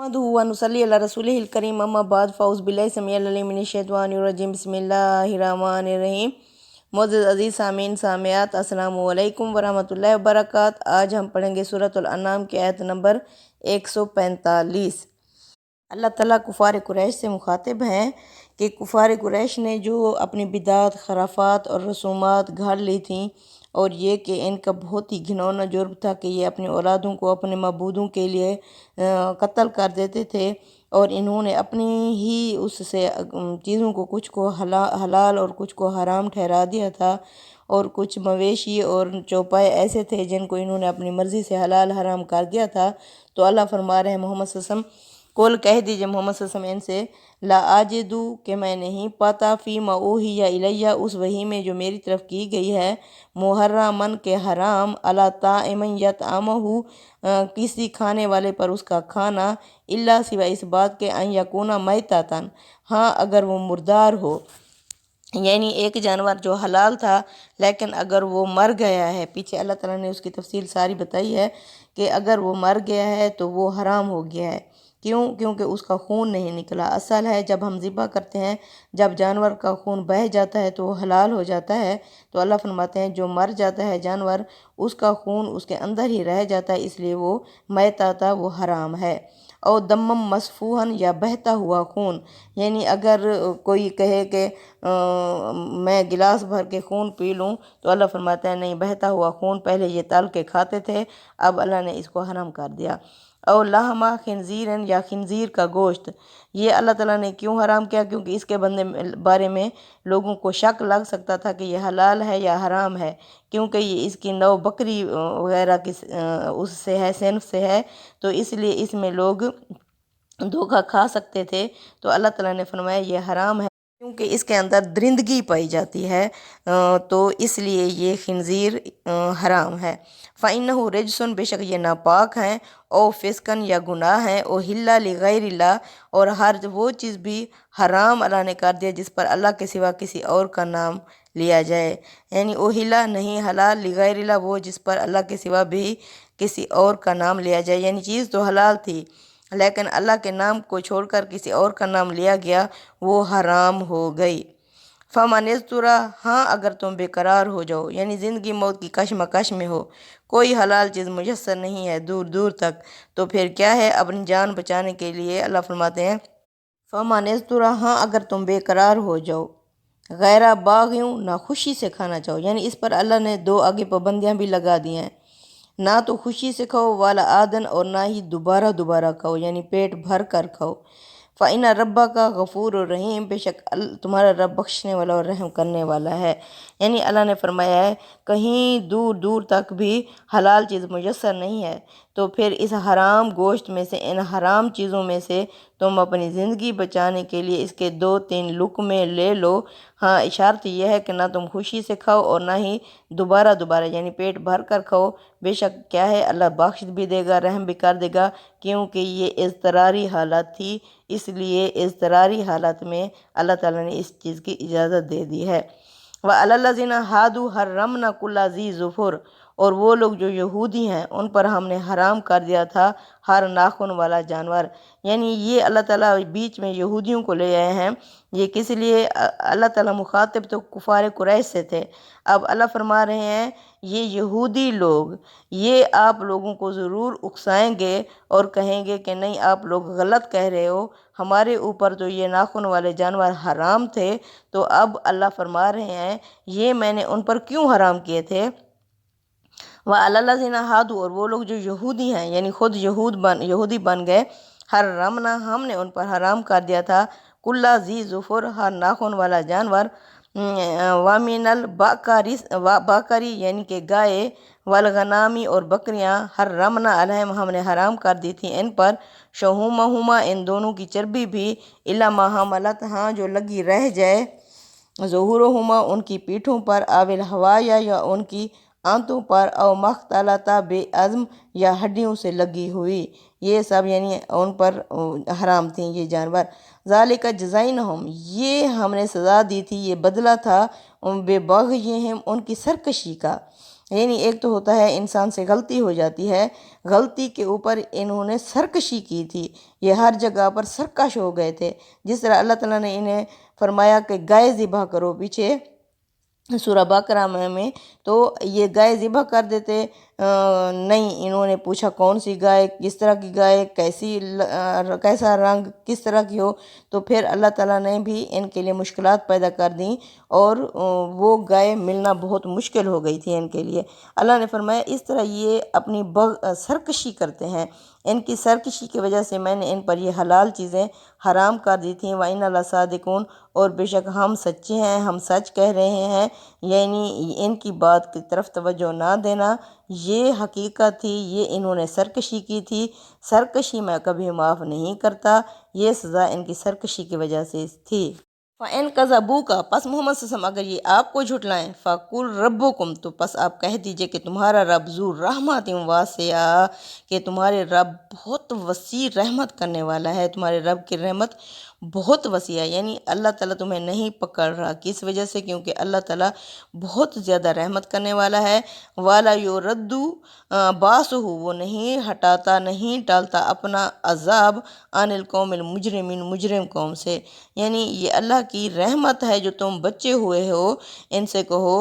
نحمدہ و نصلی علی رسولہ الکریم اما بعد فاعوذ باللہ السمیع العلیم من الشیطان الرجیم بسم اللہ الرحمن الرحیم۔ معزز عزیز سامعین سامعات، السلام علیکم ورحمۃ اللہ وبرکاتہ۔ آج ہم پڑھیں گے سورۃ الانعام کی آیت نمبر 145۔ اللہ تعالیٰ کفار قریش سے مخاطب ہیں کہ کفار قریش نے جو اپنی بدعات، خرافات اور رسومات گھڑ لی تھیں، اور یہ کہ ان کا بہت ہی گھناؤنا جرم تھا کہ یہ اپنی اولادوں کو اپنے معبودوں کے لیے قتل کر دیتے تھے، اور انہوں نے اپنی ہی اس سے چیزوں کو کچھ کو حلال اور کچھ کو حرام ٹھہرا دیا تھا، اور کچھ مویشی اور چوپائے ایسے تھے جن کو انہوں نے اپنی مرضی سے حلال حرام کر دیا تھا۔ تو اللہ فرما رہے ہیں محمد صلی اللہ علیہ وسلم کول کہہ دیجئے محمد صلی اللہ علیہ وسلم ان سے، لا آجدو کہ میں نہیں پاتا، فی ما اوحی الیہ اس وحی میں جو میری طرف کی گئی ہے، محرمن کے حرام، علی طاعم یطعمہ کسی کھانے والے پر اس کا کھانا، الا سوائے اس بات کے ان یکون میتۃ ہاں اگر وہ مردار ہو، یعنی ایک جانور جو حلال تھا لیکن اگر وہ مر گیا ہے، پیچھے اللہ تعالیٰ نے اس کی تفصیل ساری بتائی ہے کہ اگر وہ مر گیا ہے تو وہ حرام ہو گیا ہے۔ کیونکہ اس کا خون نہیں نکلا۔ اصل ہے جب ہم ذبح کرتے ہیں، جب جانور کا خون بہہ جاتا ہے تو وہ حلال ہو جاتا ہے، تو اللہ فرماتے ہیں جو مر جاتا ہے جانور اس کا خون اس کے اندر ہی رہ جاتا ہے، اس لیے وہ میتۃ وہ حرام ہے۔ اور دمم مسفوحن یا بہتا ہوا خون، یعنی اگر کوئی کہے کہ میں گلاس بھر کے خون پی لوں، تو اللہ فرماتا ہے نہیں، بہتا ہوا خون پہلے یہ تل کے کھاتے تھے، اب اللہ نے اس کو حرام کر دیا۔ اور لحمہ خنزیرن یا خنزیر کا گوشت، یہ اللہ تعالیٰ نے کیوں حرام کیا؟ کیونکہ اس کے بارے میں لوگوں کو شک لگ سکتا تھا کہ یہ حلال ہے یا حرام ہے، کیونکہ یہ اس کی نوع بکری وغیرہ کی اس سے ہے، صنف سے ہے، تو اس لیے اس میں لوگ دھوکہ کھا سکتے تھے۔ تو اللہ تعالیٰ نے فرمایا یہ حرام ہے کیونکہ اس کے اندر درندگی پائی جاتی ہے، تو اس لیے یہ خنزیر حرام ہے۔ فَإِنَّهُ رِجْسٌ بے شک یہ ناپاک ہیں، او فسقن یا گناہ ہیں، او ہلا لغیر اللہ اور ہر وہ چیز بھی حرام اللہ نے کر دیا جس پر اللہ کے سوا کسی اور کا نام لیا جائے، یعنی او ہلا نہیں حلال لغیر اللہ وہ جس پر اللہ کے سوا بھی کسی اور کا نام لیا جائے، یعنی چیز تو حلال تھی لیکن اللہ کے نام کو چھوڑ کر کسی اور کا نام لیا گیا، وہ حرام ہو گئی۔ فَمَنِ اضْطُرَ ہاں اگر تم بے قرار ہو جاؤ، یعنی زندگی موت کی کشمکش میں ہو، کوئی حلال چیز میسر نہیں ہے دور دور تک، تو پھر کیا ہے اپنی جان بچانے کے لیے اللہ فرماتے ہیں فَمَنِ اضْطُرَ ہاں اگر تم بے قرار ہو جاؤ، غیر باغیوں نہ خوشی سے کھانا چاہو، یعنی اس پر اللہ نے دو آگے پابندیاں بھی لگا دی ہیں، نہ تو خوشی سے کھاؤ والا آدن اور نہ ہی دوبارہ کھاؤ، یعنی پیٹ بھر کر کھاؤ۔ فَإِنَّ رَبَّكَ غفور الرحیم بے شک تمہارا رب بخشنے والا اور رحم کرنے والا ہے، یعنی اللہ نے فرمایا ہے کہیں دور دور تک بھی حلال چیز میسر نہیں ہے، تو پھر اس حرام گوشت میں سے، ان حرام چیزوں میں سے تم اپنی زندگی بچانے کے لیے اس کے 2-3 لقمے لے لو، ہاں شرط یہ ہے کہ نہ تم خوشی سے کھاؤ اور نہ ہی دوبارہ یعنی پیٹ بھر کر کھاؤ، بے شک کیا ہے اللہ بخش بھی دے گا، رحم بھی کر دے گا، کیونکہ یہ اضطراری حالت تھی، اس لیے اضطراری حالت میں اللہ تعالیٰ نے اس چیز کی اجازت دے دی ہے۔ وَعَلَى الَّذِينَ هَادُوا حَرَّمْنَا كُلَّ ذِي ظُفُرٍ اور وہ لوگ جو یہودی ہیں ان پر ہم نے حرام کر دیا تھا ہر ناخن والا جانور، یعنی یہ اللہ تعالیٰ بیچ میں یہودیوں کو لے آئے ہیں، یہ کس لیے؟ اللہ تعالیٰ مخاطب تو کفار قریش سے تھے، اب اللہ فرما رہے ہیں یہ یہودی لوگ یہ آپ لوگوں کو ضرور اکسائیں گے اور کہیں گے کہ نہیں آپ لوگ غلط کہہ رہے ہو، ہمارے اوپر تو یہ ناخن والے جانور حرام تھے، تو اب اللہ فرما رہے ہیں یہ میں نے ان پر کیوں حرام کیے تھے۔ وَعَلَى الَّذِينَ هَادُوا اور وہ لوگ جو یہودی ہیں، یعنی خود یہودی بن گئے، حرمنا ہم نے ان پر حرام کر دیا تھا کُلَّ ذِی ظُفُرٍ ہر ناخن والا جانور، وَمِنَ الْبَقَرِ یعنی کہ گائے، والغنامی اور بکریاں، حرمنا علیہم ہم نے حرام کر دی تھی ان پر، شحومہما ان دونوں کی چربی بھی، الا ما حملت ہاں جو لگی رہ جائے، ظہورہما ان کی پیٹھوں پر، او الحوایا یا ان کی آنتوں پر، او مختلط بعظم یا ہڈیوں سے لگی ہوئی، یہ سب یعنی ان پر حرام تھیں یہ جانور۔ ذالک جزینہم یہ ہم نے سزا دی تھی، یہ بدلہ تھا بغیہم ان کی سرکشی کا، یعنی ایک تو ہوتا ہے انسان سے غلطی ہو جاتی ہے، غلطی کے اوپر انہوں نے سرکشی کی تھی، یہ ہر جگہ پر سرکش ہو گئے تھے۔ جس طرح اللہ تعالیٰ نے انہیں فرمایا کہ گائے ذبح کرو پیچھے سورہ بقرہ میں، تو یہ گائے ذبح کر دیتے، نہیں، انہوں نے پوچھا کون سی گائے، کس طرح کی گائے، کیسا رنگ، کس طرح کی ہو، تو پھر اللہ تعالیٰ نے بھی ان کے لیے مشکلات پیدا کر دیں اور وہ گائے ملنا بہت مشکل ہو گئی تھی ان کے لیے۔ اللہ نے فرمایا اس طرح یہ اپنی سرکشی کرتے ہیں، ان کی سرکشی کی وجہ سے میں نے ان پر یہ حلال چیزیں حرام کر دی تھیں۔ وَإِنَّ لَصَادِقُونَ، اور بے شک ہم سچے ہیں، ہم سچ کہہ رہے ہیں، یعنی ان کی بات کی طرف توجہ نہ دینا، یہ حقیقت تھی، یہ انہوں نے سرکشی کی تھی، سرکشی میں کبھی معاف نہیں کرتا، یہ سزا ان کی سرکشی کی وجہ سے تھی۔ فَإِن كَذَبُوكَ، پس محمد صلی اللہ علیہ وسلم اگر یہ آپ کو جھٹلائیں، فَقُلْ رَبُّكُمْ، تو پس آپ کہہ دیجئے کہ تمہارا رب ذو رحمت واسعہ، کہ تمہارے رب بہت وسیع رحمت کرنے والا ہے، تمہارے رب کی رحمت بہت وسیع ہے، یعنی اللہ تعالیٰ تمہیں نہیں پکڑ رہا، کس وجہ سے؟ کیونکہ اللہ تعالیٰ بہت زیادہ رحمت کرنے والا ہے۔ وَلَا يُرَدُّ بَأْسُهُ، وہ نہیں ہٹاتا، نہیں ٹالتا اپنا عذاب عن القوم المجرمین، مجرم قوم سے، یعنی یہ اللہ کی رحمت ہے جو تم بچے ہوئے ہو ان سے کہو،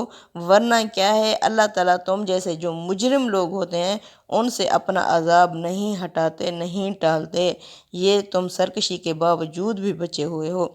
ورنہ کیا ہے اللہ تعالیٰ تم جیسے جو مجرم لوگ ہوتے ہیں ان سے اپنا عذاب نہیں ہٹاتے، نہیں ٹالتے، یہ تم سرکشی کے باوجود بھی بچے ہوئے ہو۔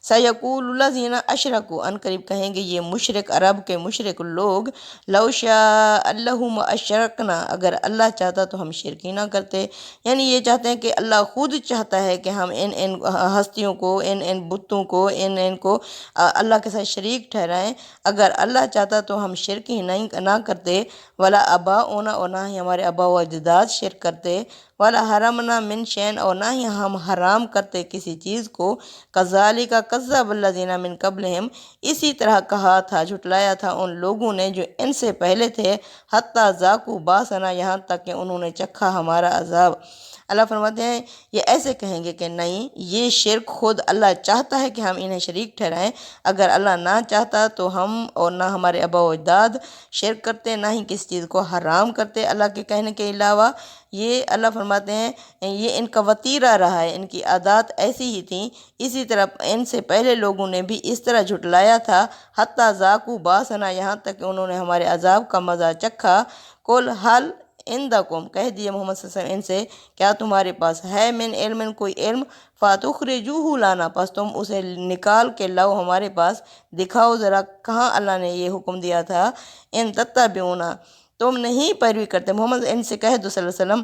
سَيَقُولُ الَّذِينَ أَشْرَكُوا، ان قریب کہیں گے یہ مشرک، عرب کے مشرک لوگ، لَوْ شَاءَ اللَّهُ مَا أَشْرَكْنَا، اگر اللہ چاہتا تو ہم شرک ہی نہ کرتے، یعنی یہ چاہتے ہیں کہ اللہ خود چاہتا ہے کہ ہم ان ہستیوں کو، ان بتوں کو، ان کو اللہ کے ساتھ شریک ٹھہرائیں، اگر اللہ چاہتا تو ہم شرک ہی نہ کرتے، ولا آباؤنا، اور نہ ہی ہمارے آباء و اجداد شرک کرتے، ولا حرمنا من شین، اور نہ ہی ہم حرام کرتے کسی چیز کو، کذالک کذب الذین من قبلہم، اسی طرح کہا تھا، جھٹلایا تھا ان لوگوں نے جو ان سے پہلے تھے، حتی ذاقوا باسنا، یہاں تک کہ انہوں نے چکھا ہمارا عذاب۔ اللہ فرماتے ہیں یہ ایسے کہیں گے کہ نہیں، یہ شرک خود اللہ چاہتا ہے کہ ہم انہیں شریک ٹھہرائیں، اگر اللہ نہ چاہتا تو ہم اور نہ ہمارے آباء و اجداد شرک کرتے، نہ ہی کسی چیز کو حرام کرتے اللہ کے کہنے کے علاوہ۔ یہ اللہ فرماتے ہیں یہ ان کا وتیرہ رہا ہے، ان کی عادات ایسی ہی تھیں، اسی طرح ان سے پہلے لوگوں نے بھی اس طرح جھٹلایا تھا، حتی ذاقوا باسنا، یہاں تک کہ انہوں نے ہمارے عذاب کا مزہ چکھا۔ قل حل عندکم، کہہ دیے محمد صلی اللہ علیہ وسلم ان سے، کیا تمہارے پاس ہے من علم، کوئی علم، فاتخرجوہ لانا، پس تم اسے نکال کے لاؤ ہمارے پاس، دکھاؤ ذرا کہاں اللہ نے یہ حکم دیا تھا، ان تتبعون، تم نہیں پیروی کرتے، محمد ان سے کہہ دو صلی اللہ علیہ وسلم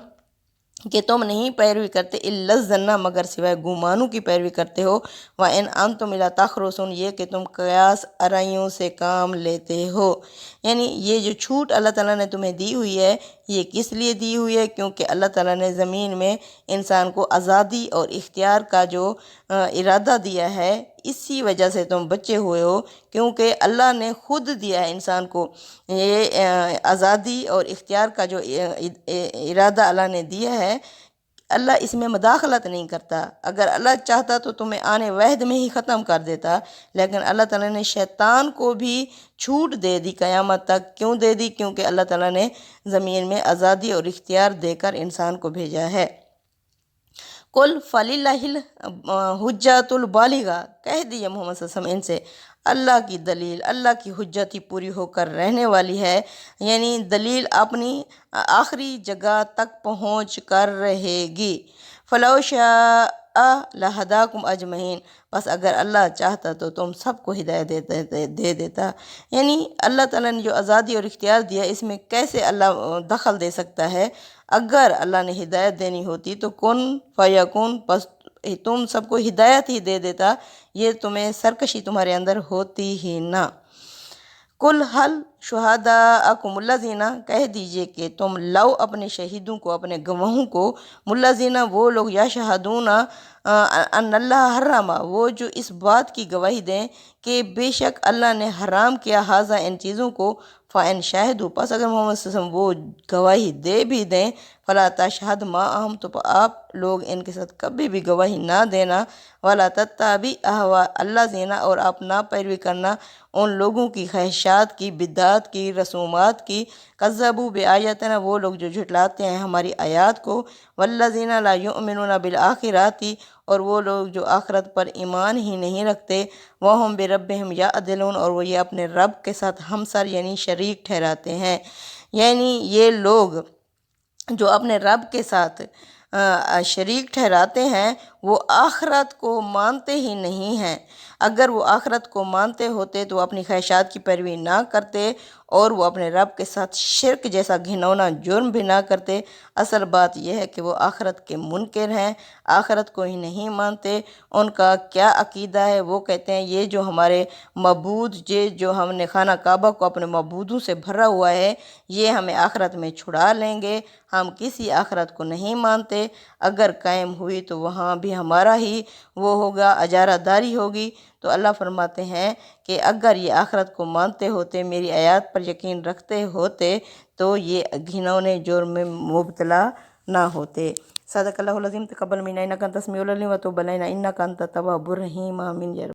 کہ تم نہیں پیروی کرتے، الا الظن، مگر سوائے گمانوں کی پیروی کرتے ہو، وَإِنْ أَنْتُمْ إِلَىٰ تَخْرُصُونَ، یہ کہ تم قیاس ارائیوں سے کام لیتے ہو، یعنی یہ جو چھوٹ اللہ تعالیٰ نے تمہیں دی ہوئی ہے یہ کس لیے دی ہوئی ہے؟ کیونکہ اللہ تعالیٰ نے زمین میں انسان کو آزادی اور اختیار کا جو ارادہ دیا ہے، اسی وجہ سے تم بچے ہوئے ہو، کیونکہ اللہ نے خود دیا ہے انسان کو یہ آزادی اور اختیار کا جو ارادہ اللہ نے دیا ہے، اللہ اس میں مداخلت نہیں کرتا، اگر اللہ چاہتا تو تمہیں آنے وحد میں ہی ختم کر دیتا، لیکن اللہ تعالیٰ نے شیطان کو بھی چھوٹ دے دی قیامت تک، کیوں دے دی؟ کیونکہ اللہ تعالیٰ نے زمین میں آزادی اور اختیار دے کر انسان کو بھیجا ہے۔ قل فللہ الحجۃ البالغہ، کہہ دیے محمد صلی اللہ علیہ وسلم ان سے، اللہ کی دلیل، اللہ کی حجت ہی پوری ہو کر رہنے والی ہے، یعنی دلیل اپنی آخری جگہ تک پہنچ کر رہے گی۔ فلو شاء لہداکم اجمعین، بس اگر اللہ چاہتا تو تم سب کو ہدایت دے دیتا، یعنی اللہ تعالیٰ نے جو آزادی اور اختیار دیا اس میں کیسے اللہ دخل دے سکتا ہے؟ اگر اللہ نے ہدایت دینی ہوتی تو کن فیکون، پس تم سب کو ہدایت ہی دے دیتا، یہ تمہیں سرکشی تمہارے اندر ہوتی ہی نہ۔ قل حل شہداءکم الذین، کہہ دیجئے کہ تم لاؤ اپنے شہیدوں کو، اپنے گواہوں کو، الذین، وہ لوگ، یشہدون ان اللہ حرم، وہ جو اس بات کی گواہی دیں کہ بے شک اللہ نے حرام کیا ھذا، ان چیزوں کو، فَإِن شَہِدُوا، پس اگر محمد صلی اللہ علیہ وسلم وہ گواہی دے بھی دیں، فلا تشہد معہم، تو آپ لوگ ان کے ساتھ کبھی بھی گواہی نہ دینا، ولا تتبع اہواء الذین، اور آپ نہ پیروی کرنا ان لوگوں کی خواہشات کی، بدعات کی، رسومات کی، کذبوا بآیاتنا، وہ لوگ جو جھٹلاتے ہیں ہماری آیات کو، والذین لا یؤمنون بالآخرۃ، اور وہ لوگ جو آخرت پر ایمان ہی نہیں رکھتے، وہم بربہم یعدلون، اور وہ یہ اپنے رب کے ساتھ ہمسر یعنی شریک ٹھہراتے ہیں۔ یعنی یہ لوگ جو اپنے رب کے ساتھ شریک ٹھہراتے ہیں وہ آخرت کو مانتے ہی نہیں ہیں۔ اگر وہ آخرت کو مانتے ہوتے تو وہ اپنی خواہشات کی پیروی نہ کرتے اور وہ اپنے رب کے ساتھ شرک جیسا گھناؤنا جرم بھی نہ کرتے۔ اصل بات یہ ہے کہ وہ آخرت کے منکر ہیں، آخرت کو ہی نہیں مانتے۔ ان کا کیا عقیدہ ہے؟ وہ کہتے ہیں یہ جو ہمارے معبود، یہ جو ہم نے خانہ کعبہ کو اپنے معبودوں سے بھرا ہوا ہے، یہ ہمیں آخرت میں چھڑا لیں گے۔ ہم کسی آخرت کو نہیں مانتے، اگر قائم ہوئی تو وہاں بھی ہمارا ہی وہ ہوگا، اجارہ داری ہوگی۔ تو اللہ فرماتے ہیں کہ اگر یہ آخرت کو مانتے ہوتے، میری آیات پر یقین رکھتے ہوتے، تو یہ گھنونے جرم میں مبتلا نہ ہوتے۔ صدق اللہ العظیم۔ تقبل منا انک انت السمیع العلیم وتب علینا انک انت التواب الرحیم۔ آمین یا رب۔